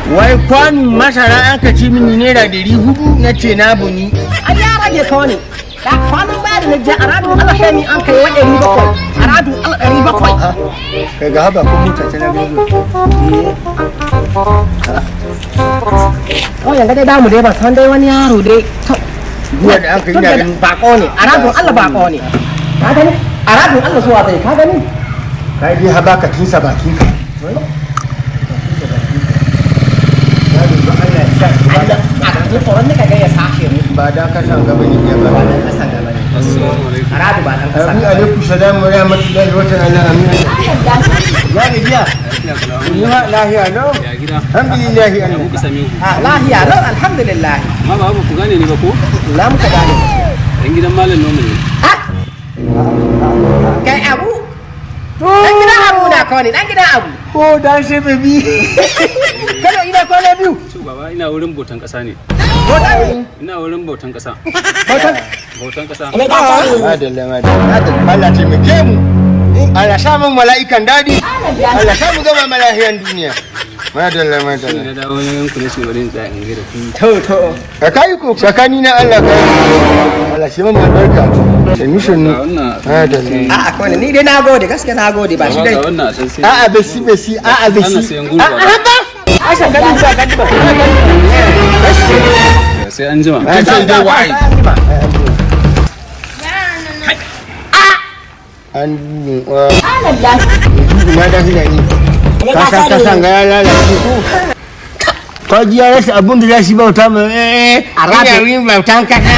wai kwanin masara an ka ci mini naira 400 na ce na buni an ya rage ka ne da kwanan baya da na je aradun Allah sai ni an kai wa 700 aradun Allah 700 kai ga haba ko mota ta na biyu oh yanga dai damu dai ba san dai wani yaro dai zuwa da aka yi da ganin bako ne aradun Allah bako ne ka gani aradun Allah zuwa zai ka gani kai dai haba ka kinsa bakin ka ba da ka san gaba ne ya ba da ka san gaba ne aradu ba dan kasa ne alaikum salam wa rahmatullahi wa ta'ala amin ya gajiya ni ma lahiya no ya gida alhamdulillah ya muku same ku lahiya no alhamdulillah amma ba ku gane ni ba ko na muka gane dan gidan malam nomu ne kai abu dan gidan abu na ko ne dan gidan abu ko dan sai baby kana ina ko na biyu to baba ina wurin bautan kasa ne ina wurin bautan kasa bautan kasa madalla Allah taimake mu Allah sa mun mala'ikan dadi Allah sa mu gama malahiyan duniya madalla na dawo ne ku ne shi wurin da in gida ku to ka kai ko sakani na Allah ka Allah shi mun albarka da mission ne madalla a'a ko ni dai nagode gaskiya nagode ba shi dai wannan a san sai a'a besi a'a besi Asha ganin ba gani ba sai an jima sai dai wai an na da hilani ka san ga ya lalace ko ji ya rasa abun da zai bauta mu arabe yin bautan kasa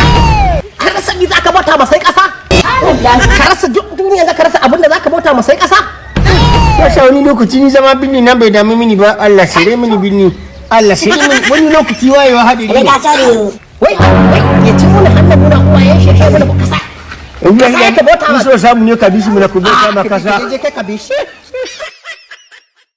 ka rasa ni zaka bauta ma sai kasa ka rasa duniya zaka rasa abun da zaka bauta ma sai kasa ya sha wani lokaci ni zama binni nan bai dami mini ba Allah sire mini binni Allah sire mini wani lokaci wayewa hadari wai ya ci mun hannun muna uwayen shi kai mun kasa Ubiya ya ka bauta so samu ne ka bishi mu na ku bauta ma kasa je kai ka bishi